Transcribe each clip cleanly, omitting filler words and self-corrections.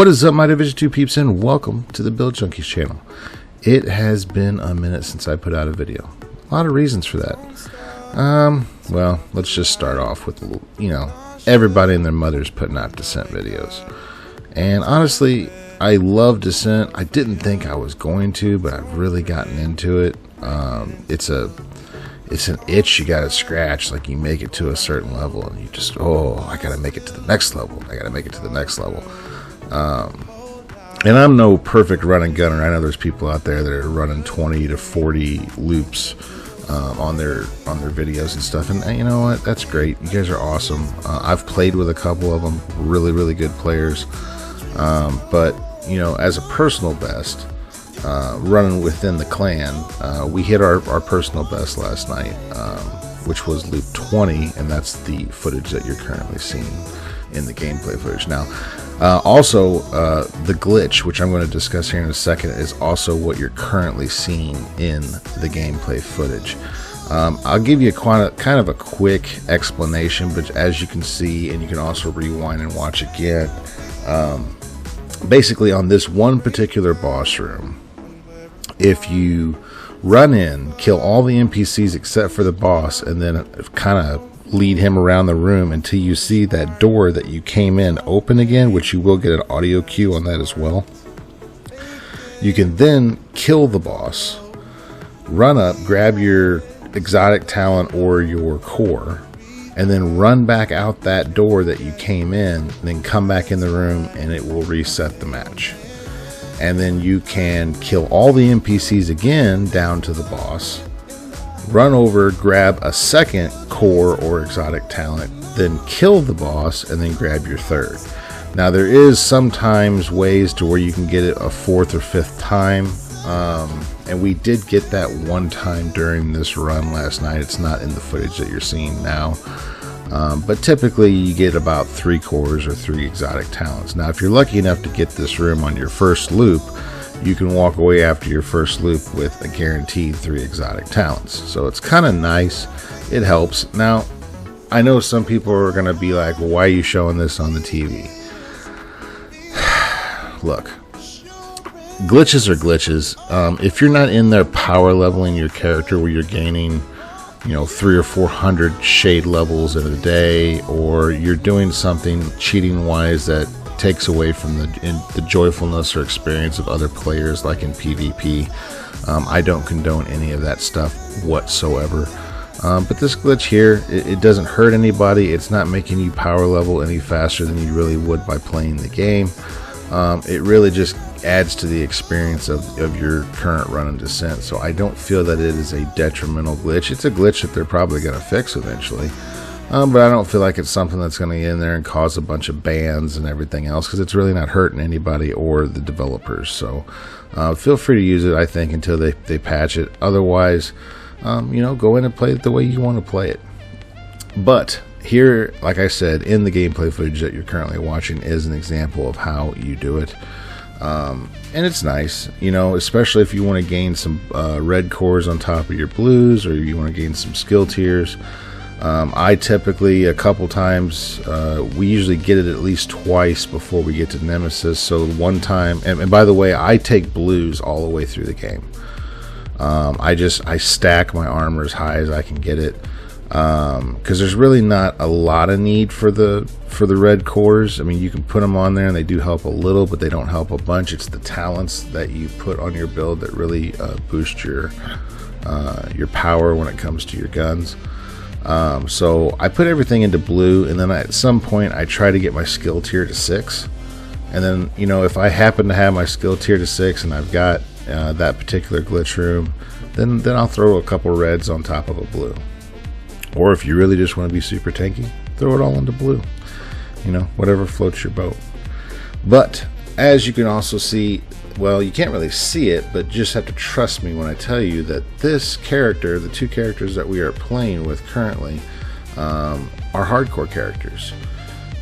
What is up, my Division 2 peeps, and welcome to the Build Junkies channel. It has been a minute since I put out a video. A lot of reasons for that. Well, let's just start off with, everybody and their mother's putting out Descent videos. And honestly, I love Descent. I didn't think I was going to, but I've really gotten into it. It's an itch you gotta scratch. Like, you make it to a certain level and you just, I gotta make it to the next level. I gotta make it to the next level. And I'm no perfect running gunner. I know there's people out there that are running 20 to 40 loops on their videos and stuff, and you know what, that's great. You guys are awesome. I've played with a couple of them, really good players, but as a personal best, running within the clan, we hit our personal best last night, which was loop 20, and that's the footage that you're currently seeing in the gameplay footage. Now, also, the glitch, which I'm going to discuss here in a second, is also what you're currently seeing in the gameplay footage. I'll give you kind of a quick explanation, but as you can see, and you can also rewind and watch again, basically on this one particular boss room, if you run in, kill all the NPCs except for the boss, and then kind of lead him around the room until you see that door that you came in open again, which you will get an audio cue on that as well. You can then kill the boss, run up, grab your exotic talent or your core, and then run back out that door that you came in, and then come back in the room and it will reset the match. And then you can kill all the NPCs again down to the boss, run over, grab a second core or exotic talent, then kill the boss, and then grab your third. Now, there is sometimes ways to where you can get it a fourth or fifth time, and we did get that one time during this run last night. It's not in the footage that you're seeing now, but typically you get about 3 cores or 3 exotic talents. Now, if you're lucky enough to get this room on your first loop, you can walk away after your first loop with a guaranteed 3 exotic talents. So it's kind of nice. It helps. Now, I know some people are going to be like, well, why are you showing this on the TV? Look, glitches are glitches. If you're not in there power leveling your character where you're gaining 300 or 400 shade levels in a day, or you're doing something cheating wise that takes away from the joyfulness or experience of other players, like in PvP. I don't condone any of that stuff whatsoever. But this glitch here, it doesn't hurt anybody. It's not making you power level any faster than you really would by playing the game. It really just adds to the experience of your current run and Descent. So I don't feel that it is a detrimental glitch. It's a glitch that they're probably going to fix eventually. But I don't feel like it's something that's going to get in there and cause a bunch of bans and everything else, because it's really not hurting anybody or the developers. So feel free to use it, I think, until they patch it. Otherwise, go in and play it the way you want to play it. But here, like I said, in the gameplay footage that you're currently watching is an example of how you do it. And it's nice, especially if you want to gain some red cores on top of your blues, or you want to gain some skill tiers. I typically, a couple times, we usually get it at least twice before we get to Nemesis. So one time, and by the way, I take blues all the way through the game. I stack my armor as high as I can get it, because there's really not a lot of need for the red cores. I mean, you can put them on there and they do help a little, but they don't help a bunch. It's the talents that you put on your build that really boost your power when it comes to your guns. So I put everything into blue, and then at some point I try to get my skill tier to 6, and then if I happen to have my skill tier to 6 and I've got that particular glitch room, then I'll throw a couple reds on top of a blue. Or if you really just want to be super tanky, throw it all into blue, whatever floats your boat. But as you can also see, well, you can't really see it, but just have to trust me when I tell you that this character, the 2 characters that we are playing with currently, are hardcore characters.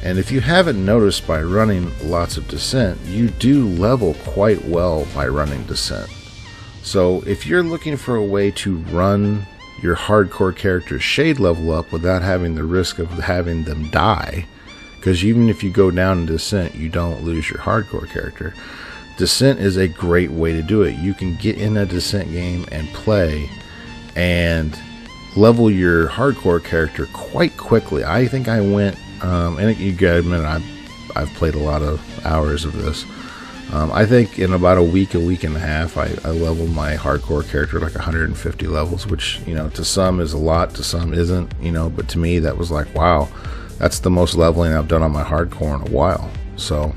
And if you haven't noticed, by running lots of Descent, you do level quite well by running Descent. So if you're looking for a way to run your hardcore character's shade level up without having the risk of having them die, because even if you go down in Descent, you don't lose your hardcore character. Descent is a great way to do it. You can get in a Descent game and play and level your hardcore character quite quickly. I think I went, and you gotta admit, I've played a lot of hours of this. I think in about a week and a half, I leveled my hardcore character like 150 levels, which, you know, to some is a lot, to some isn't, you know, but to me that was like, wow, that's the most leveling I've done on my hardcore in a while. So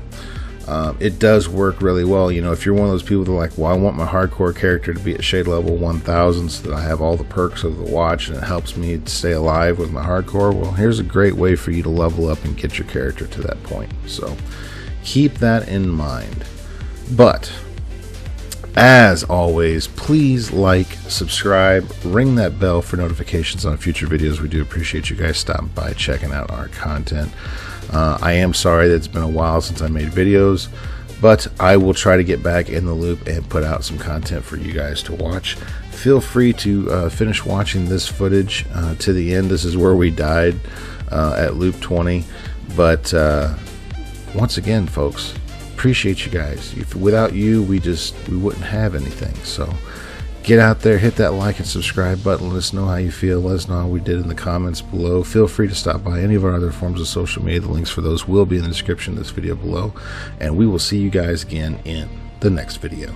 it does work really well. You know, if you're one of those people that are like, well, I want my hardcore character to be at shade level 1000 so that I have all the perks of the watch and it helps me stay alive with my hardcore, well, here's a great way for you to level up and get your character to that point. So keep that in mind. But as always, please like, subscribe, ring that bell for notifications on future videos. We do appreciate you guys stopping by, checking out our content. I am sorry that it's been a while since I made videos, but I will try to get back in the loop and put out some content for you guys to watch. Feel free to finish watching this footage to the end. This is where we died at loop 20. But once again, folks, appreciate you guys. Without you, we wouldn't have anything. So get out there, hit that like and subscribe button. Let us know how you feel. Let us know how we did in the comments below. Feel free to stop by any of our other forms of social media. The links for those will be in the description of this video below. And we will see you guys again in the next video.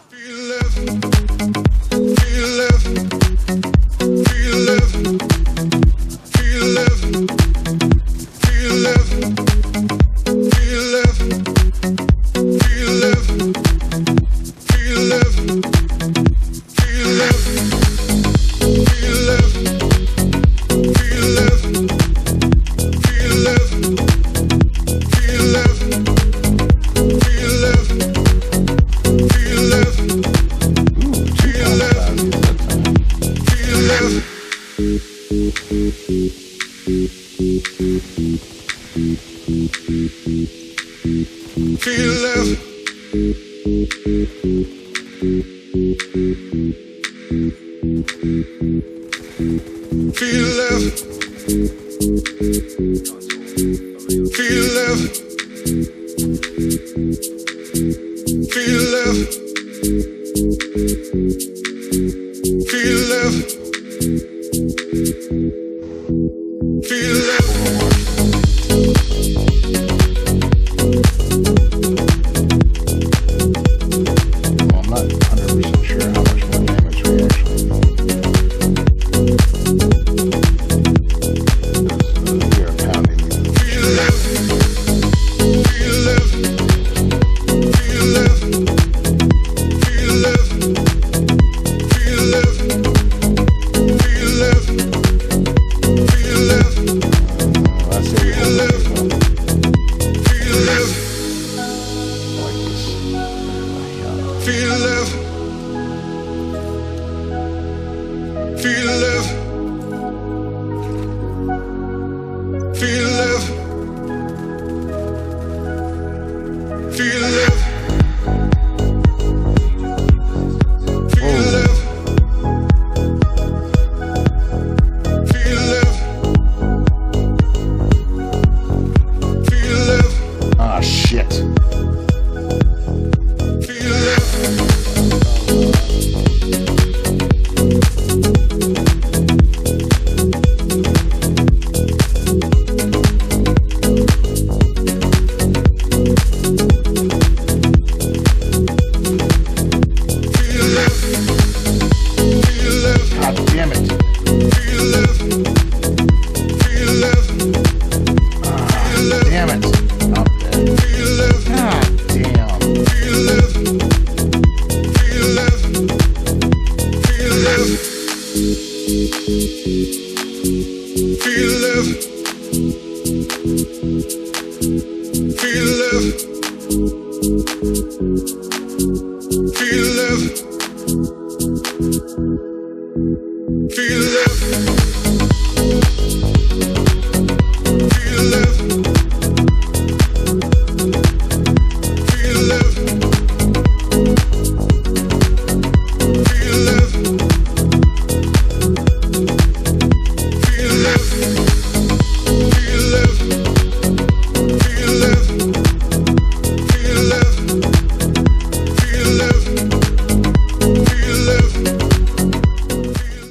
Feel love. Feel love. Feel love. Feel love. Feel love. Feel love. Feel love. Feel love. Feel love. Feel love. Feel love. Feel love. Feel love. Ah, shit. Feel love. Feel love. feel love,